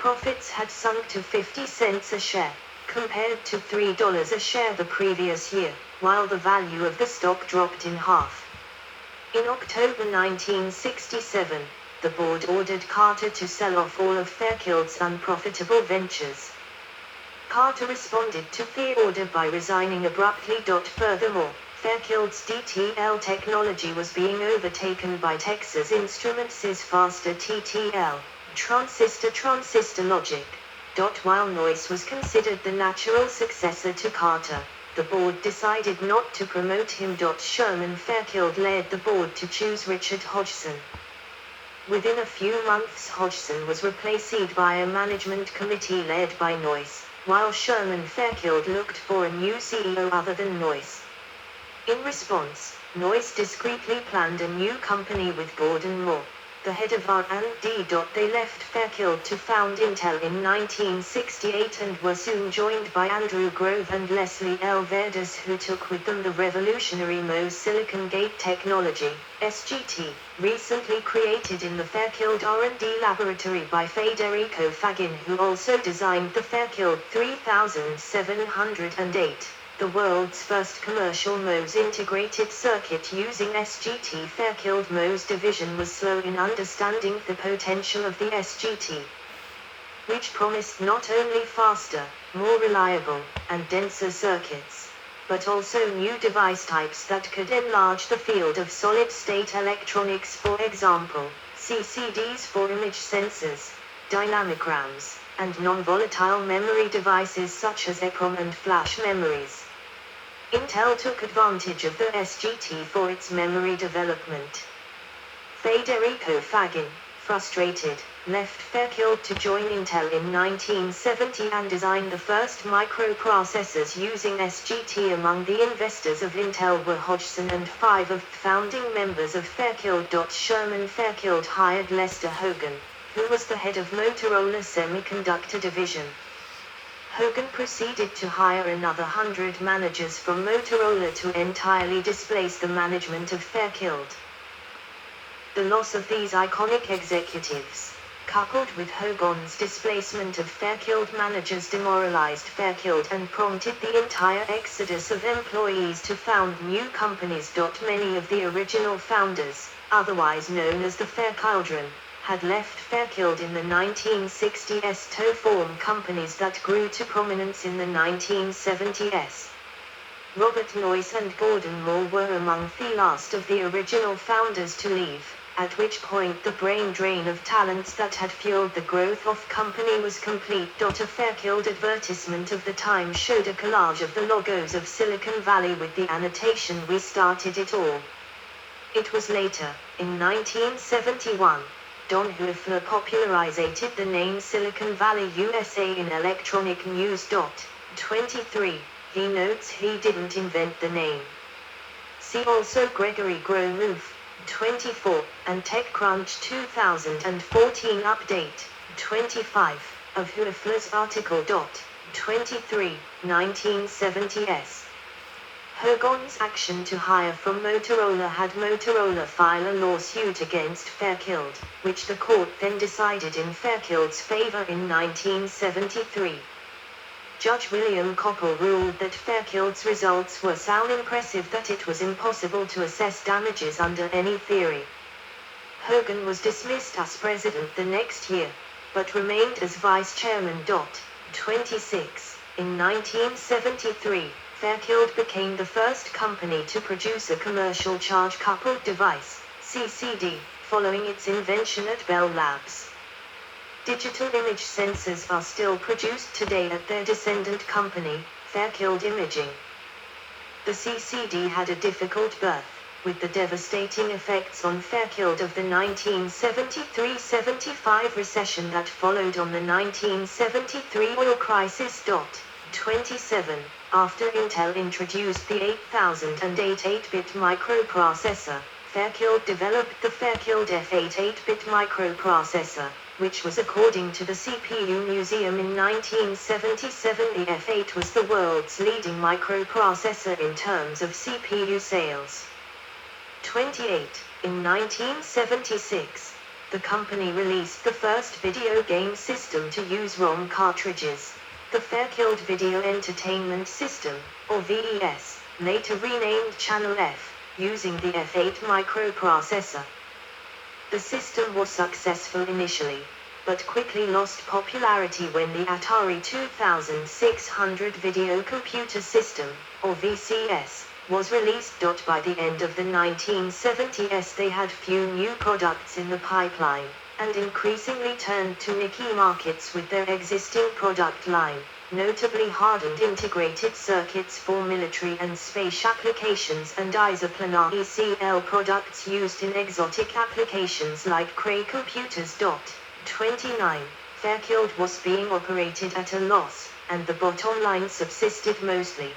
Profits had sunk to 50 cents a share, compared to $3 a share the previous year, while the value of the stock dropped in half. In October 1967, the board ordered Carter to sell off all of Fairchild's unprofitable ventures. Carter responded to the order by resigning abruptly. Furthermore, Fairchild's DTL technology was being overtaken by Texas Instruments' faster TTL, transistor logic. While Noyce was considered the natural successor to Carter, the board decided not to promote him. Sherman Fairchild led the board to choose Richard Hodgson. Within a few months, Hodgson was replaced by a management committee led by Noyce, while Sherman Fairchild looked for a new CEO other than Noyce. In response, Noyce discreetly planned a new company with Gordon Moore, the head of R&D. They left Fairchild to found Intel in 1968 and were soon joined by Andrew Grove and Leslie L. Verdes, who took with them the revolutionary MOS Silicon Gate technology, SGT, recently created in the Fairchild R&D laboratory by Federico Fagin, who also designed the Fairchild 3708. The world's first commercial MOS integrated circuit using SGT. Fairchild MOS division was slow in understanding the potential of the SGT, which promised not only faster, more reliable, and denser circuits, but also new device types that could enlarge the field of solid-state electronics, for example, CCDs for image sensors, dynamic RAMs, and non-volatile memory devices such as EEPROM and flash memories. Intel took advantage of the SGT for its memory development. Federico Fagin, frustrated, left Fairchild to join Intel in 1970 and designed the first microprocessors using SGT. Among the investors of Intel were Hodgson and 5 of the founding members of Fairchild. Sherman Fairchild hired Lester Hogan, who was the head of Motorola Semiconductor division. Hogan proceeded to hire another 100 managers from Motorola to entirely displace the management of Fairchild. The loss of these iconic executives, coupled with Hogan's displacement of Fairchild managers, demoralized Fairchild and prompted the entire exodus of employees to found new companies. Many of the original founders, otherwise known as the Fairchildren, had left Fairchild in the 1960s to form companies that grew to prominence in the 1970s. Robert Noyce and Gordon Moore were among the last of the original founders to leave, at which point the brain drain of talents that had fueled the growth of company was complete. A Fairchild advertisement of the time showed a collage of the logos of Silicon Valley with the annotation, "We started it all." It was later, in 1971, Don Hoefler popularized the name Silicon Valley USA in Electronic News. 23. He notes he didn't invent the name. See also Gregory Gromov, 24, and TechCrunch 2014 update, 25, of Hoefler's article. 23, 1970s. Hogan's action to hire from Motorola had Motorola file a lawsuit against Fairchild, which the court then decided in Fairchild's favor in 1973. Judge William Koppel ruled that Fairchild's results were so impressive that it was impossible to assess damages under any theory. Hogan was dismissed as president the next year, but remained as vice chairman. 26. In 1973, Fairchild became the first company to produce a commercial charge-coupled device, CCD, following its invention at Bell Labs. Digital image sensors are still produced today at their descendant company, Fairchild Imaging. The CCD had a difficult birth, with the devastating effects on Fairchild of the 1973-75 recession that followed on the 1973 oil crisis. 27. After Intel introduced the 8008 8-bit microprocessor, Fairchild developed the Fairchild F8 8-bit microprocessor, which was, according to the CPU Museum in 1977, the F8 was the world's leading microprocessor in terms of CPU sales. 28. In 1976, the company released the first video game system to use ROM cartridges. The Fairchild Video Entertainment System, or VES, later renamed Channel F, using the F8 microprocessor. The system was successful initially, but quickly lost popularity when the Atari 2600 Video Computer System, or VCS, was released. By the end of the 1970s they had few new products in the pipeline, and increasingly turned to niche markets with their existing product line, notably hardened integrated circuits for military and space applications and isoplanar ECL products used in exotic applications like Cray computers. 29. Fairchild was being operated at a loss, and the bottom line subsisted mostly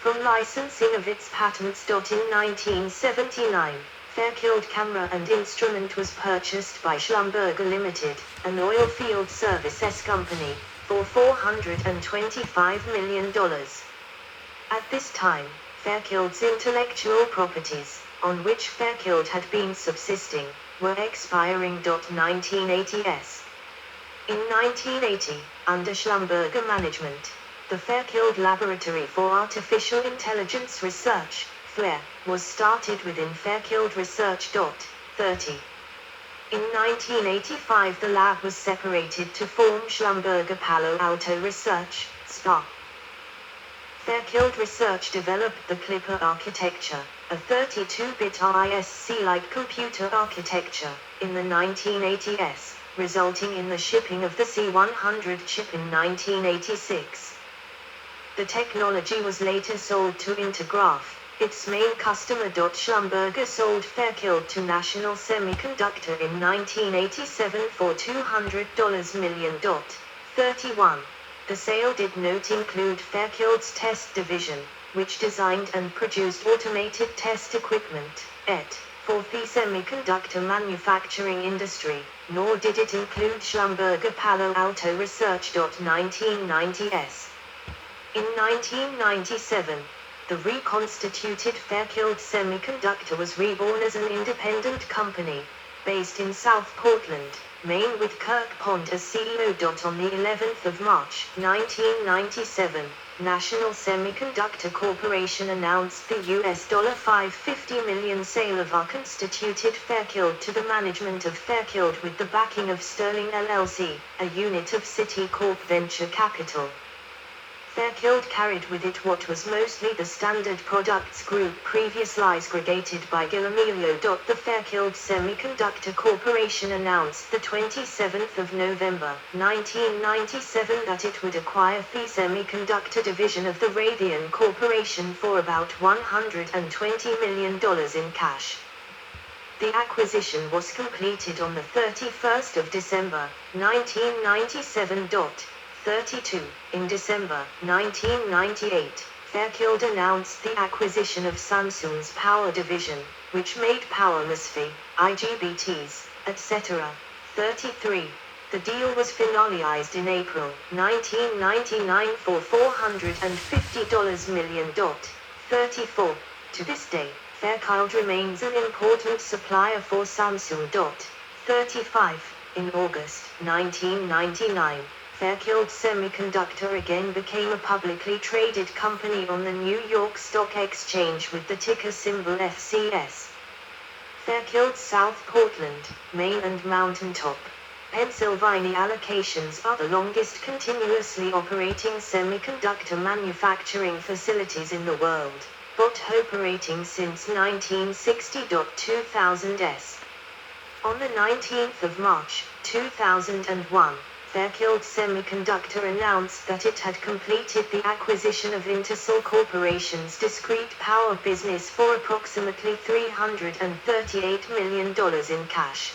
from licensing of its patents. In 1979, Fairchild Camera and Instrument was purchased by Schlumberger Limited, an oil field services company, for $425 million. At this time, Fairchild's intellectual properties, on which Fairchild had been subsisting, were expiring. 1980s. In 1980, under Schlumberger management, the Fairchild Laboratory for Artificial Intelligence Research, FLAIR, was started within Fairchild Research. 30. In 1985 the lab was separated to form Schlumberger Palo Alto Research, SPA. Fairchild Research developed the Clipper architecture, a 32-bit RISC-like computer architecture, in the 1980s, resulting in the shipping of the C100 chip in 1986. The technology was later sold to Intergraph, its main customer. Schlumberger sold Fairchild to National Semiconductor in 1987 for $200 million. 31. The sale did not include Fairchild's test division, which designed and produced automated test equipment, for the semiconductor manufacturing industry, nor did it include Schlumberger Palo Alto Research. 1990s. In 1997, the reconstituted Fairchild Semiconductor was reborn as an independent company, based in South Portland, Maine, with Kirk Pond as CEO. On the 11th of March, 1997, National Semiconductor Corporation announced the US $550 million sale of our constituted Fairchild to the management of Fairchild with the backing of Sterling LLC, a unit of Citicorp Venture Capital. Fairchild carried with it what was mostly the Standard Products Group previously segregated by Gillemilio. The Fairchild Semiconductor Corporation announced the 27th of November, 1997 that it would acquire the semiconductor division of the Raytheon Corporation for about $120 million in cash. The acquisition was completed on the 31st of December, 1997. 32. In December 1998, Fairchild announced the acquisition of Samsung's power division, which made power MOSFET, IGBTs, etc. 33. The deal was finalized in April 1999 for $450 million. 34. To this day, Fairchild remains an important supplier for Samsung. 35. In August 1999, Fairchild Semiconductor again became a publicly traded company on the New York Stock Exchange with the ticker symbol FCS. Fairchild South Portland, Maine and Mountaintop, Pennsylvania allocations are the longest continuously operating semiconductor manufacturing facilities in the world, but operating since 1960. 2000s. On the 19th of March, 2001, Fairchild Semiconductor announced that it had completed the acquisition of Ingersoll Corporation's discrete power business for approximately $338 million in cash.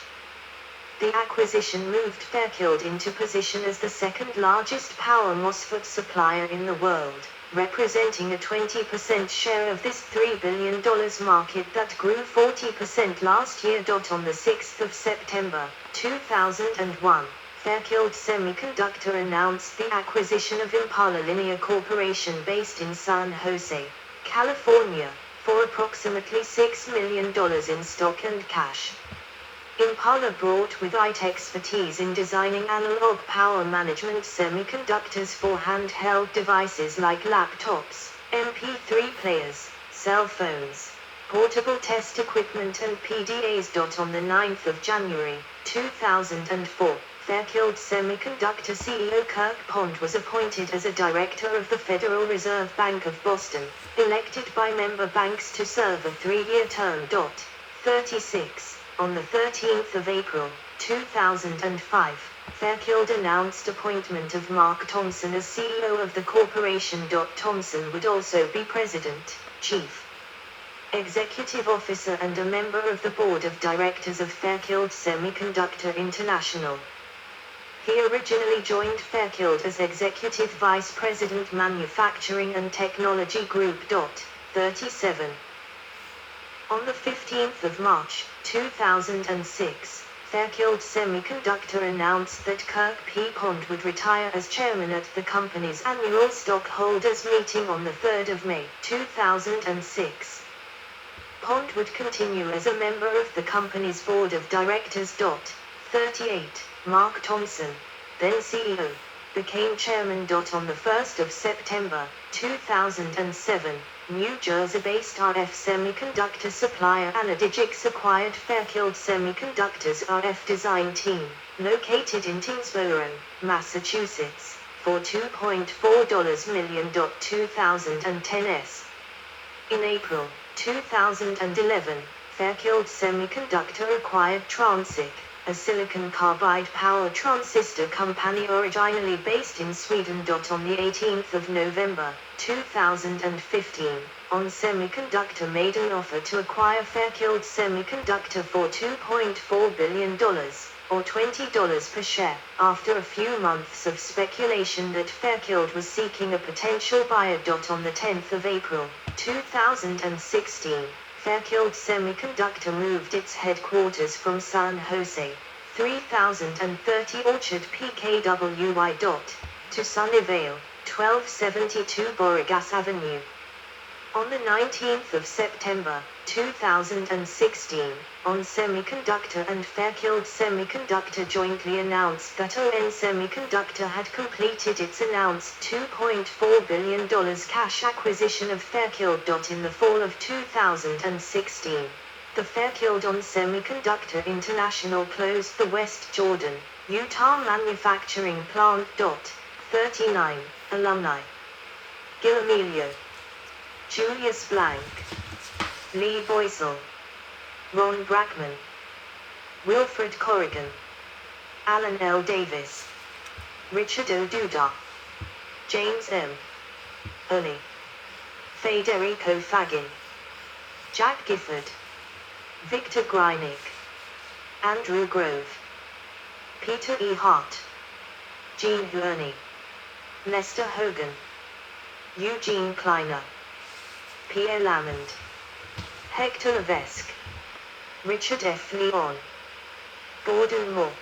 The acquisition moved Fairchild into position as the second largest power MOSFET supplier in the world, representing a 20% share of this $3 billion market that grew 40% last year. On the 6th of September, 2001, Fairchild Semiconductor announced the acquisition of Impala Linear Corporation based in San Jose, California, for approximately $6 million in stock and cash. Impala brought with it expertise in designing analog power management semiconductors for handheld devices like laptops, MP3 players, cell phones, portable test equipment and PDAs. On the 9th of January, 2004, Fairchild Semiconductor CEO Kirk Pond was appointed as a director of the Federal Reserve Bank of Boston, elected by member banks to serve a 3-year term. 36. On the 13th of April, 2005, Fairchild announced appointment of Mark Thompson as CEO of the corporation. Thompson would also be President, Chief Executive Officer and a member of the Board of Directors of Fairchild Semiconductor International. He originally joined Fairchild as Executive Vice President Manufacturing and Technology Group. 37. On the 15th of March, 2006, Fairchild Semiconductor announced that Kirk P. Pond would retire as chairman at the company's annual stockholders meeting on the 3rd of May, 2006. Pond would continue as a member of the company's board of directors. 38. Mark Thompson, then CEO, became chairman. On the 1st of September, 2007, New Jersey-based RF semiconductor supplier Analogix acquired Fairchild Semiconductor's RF design team, located in Tingsboro, Massachusetts, for $2.4 million. 2010s. In April 2011, Fairchild Semiconductor acquired Transic, a silicon carbide power transistor company originally based in Sweden. On the 18th of November, 2015, ON Semiconductor made an offer to acquire Fairchild Semiconductor for $2.4 billion, or $20 per share, after a few months of speculation that Fairchild was seeking a potential buyer. On the 10th of April, 2016, Fairchild Semiconductor moved its headquarters from San Jose, 3030 Orchard PKWY. To Sunnyvale, 1272 Borregas Avenue. On the 19th of September, 2016, ON Semiconductor and Fairchild Semiconductor jointly announced that ON Semiconductor had completed its announced $2.4 billion cash acquisition of Fairchild. In the fall of 2016, the Fairchild ON Semiconductor International closed the West Jordan, Utah manufacturing plant. 39. Alumni: Gil Amelio, Julius Blank, Lee Boysel, Ron Brackman, Wilfred Corrigan, Alan L. Davis, Richard O. Duda, James M. Oney, Federico Fagin, Jack Gifford, Victor Greinick, Andrew Grove, Peter E. Hart, Gene Huerney, Lester Hogan, Eugene Kleiner, Pierre Lamond, Hector Levesque, Richard F. Leon, Gordon Moore,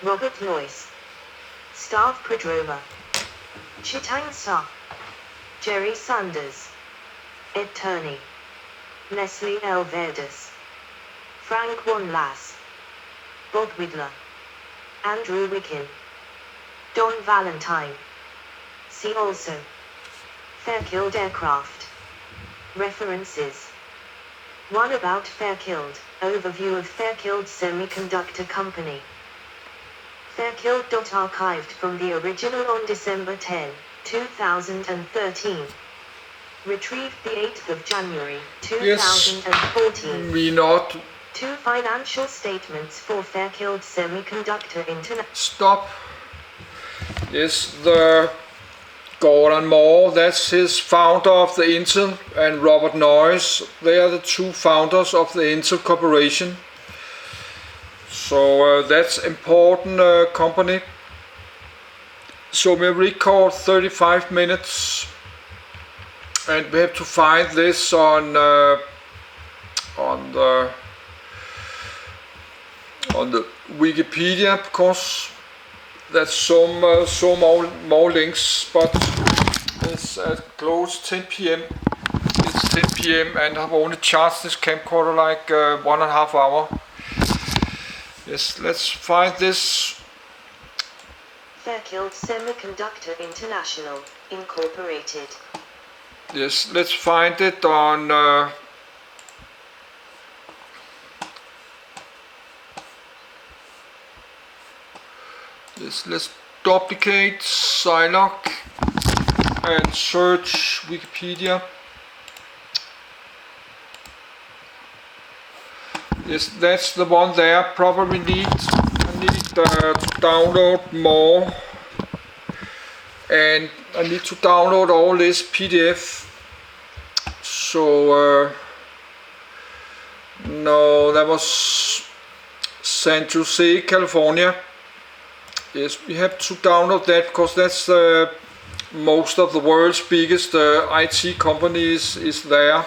Robert Noyce, Stav Prodroma, Chitang Sa, Jerry Sanders, Ed Turney, Leslie L. Verdes, Frank Von Lass, Bob Widler, Andrew Wickin, Don Valentine. See also: Fairchild Aircraft. References: 1. About Fairchild, overview of Fairchild Semiconductor Company. Fairchild. Archived from the original on December 10, 2013. Retrieved the 8th of January, 2014. Yes, we not 2 financial statements for Fairchild Semiconductor International. stop. Yes, the Gordon Moore, that's his founder of the Intel, and Robert Noyce, they are the 2 founders of the Intel Corporation. So that's important company. So we record 35 minutes, and we have to find this on the Wikipedia, because there's some more links, but it's at close 10 p.m. It's 10 p.m. and I've only charged this camcorder like 1.5 hours. Yes, let's find this. Fairchild Semiconductor International, Incorporated. Yes, let's find it on yes, let's duplicate Siloc and search Wikipedia. Yes, that's the one there. Probably I need to download more, and I need to download all this PDF. So no, that was San Jose, California. Yes, we have to download that because that's most of the world's biggest IT companies is there.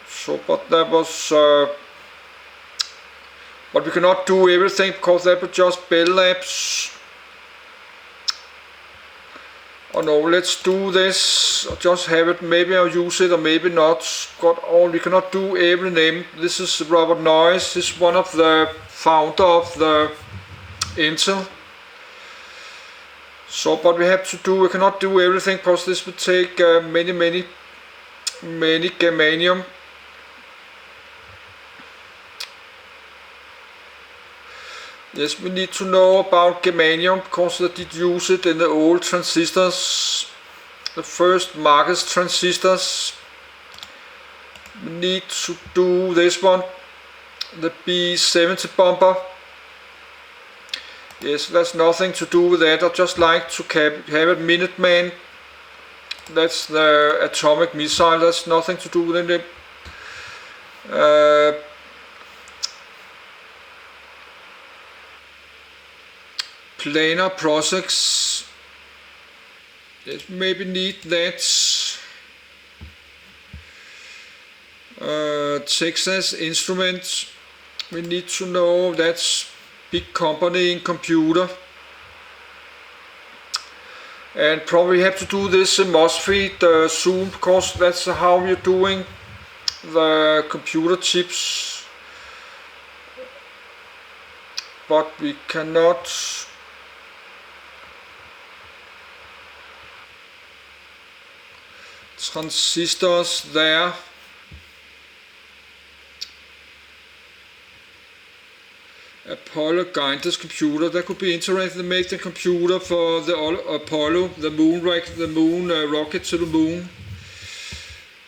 So, but that was, but we cannot do everything because that was just Bell Labs. Oh no, let's do this. I'll just have it. Maybe I'll use it or maybe not. Got all. We cannot do every name. This is Robert Noyce. This is one of the founder of the Intel. So, but we have to do. We cannot do everything because this would take many germanium. Yes, we need to know about germanium because they did use it in the old transistors, the first Marcus transistors. We need to do this one, the B70 bumper. Yes, there's nothing to do with that. I just like to have it Minuteman. That's the atomic missile. That's nothing to do with it. Planar process. Yes, maybe need that. Texas Instruments. We need to know that's big company in computer. And probably have to do this in MOSFET soon because that's how we're doing the computer chips. But we cannot. Transistors there. Apollo guided computer. That could be interesting to make the computer for the Apollo, the moon rocket to the moon.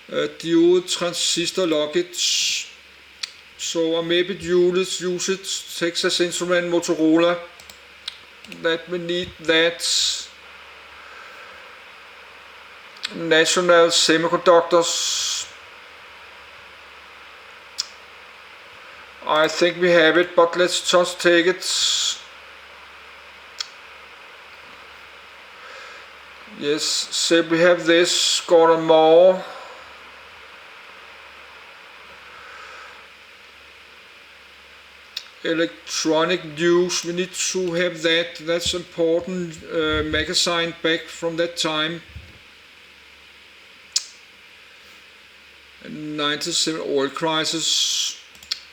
Diode transistor lockets. So maybe use it. Texas Instrument, Motorola. That we need that. National Semiconductors. I think we have it, but let's just take it. Yes, say we have this, got more. Electronic news, we need to have that. That's important magazine back from that time. 97 oil crisis.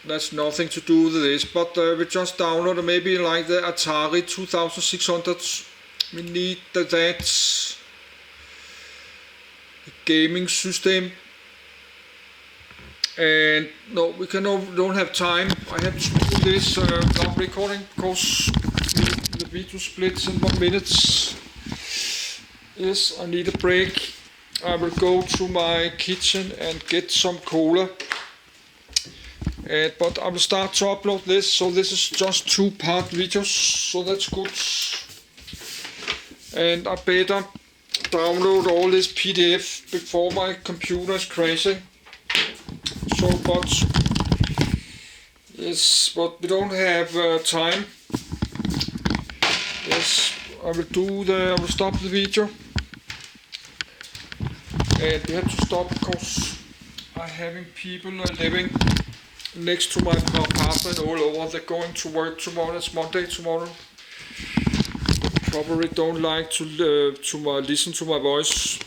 That's nothing to do with this, but we just download maybe like the Atari 2600. We need that the gaming system. And no, we don't have time. I have to do this without recording because the video splits in 1 minute. Yes, I need a break. I will go to my kitchen and get some cola. But I will start to upload this, so this is just 2-part videos, so that's good. And I better download all this PDF before my computer is crashing. So, but yes, but we don't have time. Yes, I will stop the video. And we have to stop because I'm having people living next to my apartment all over. They're going to work tomorrow. It's Monday tomorrow. They probably don't like to listen to my voice.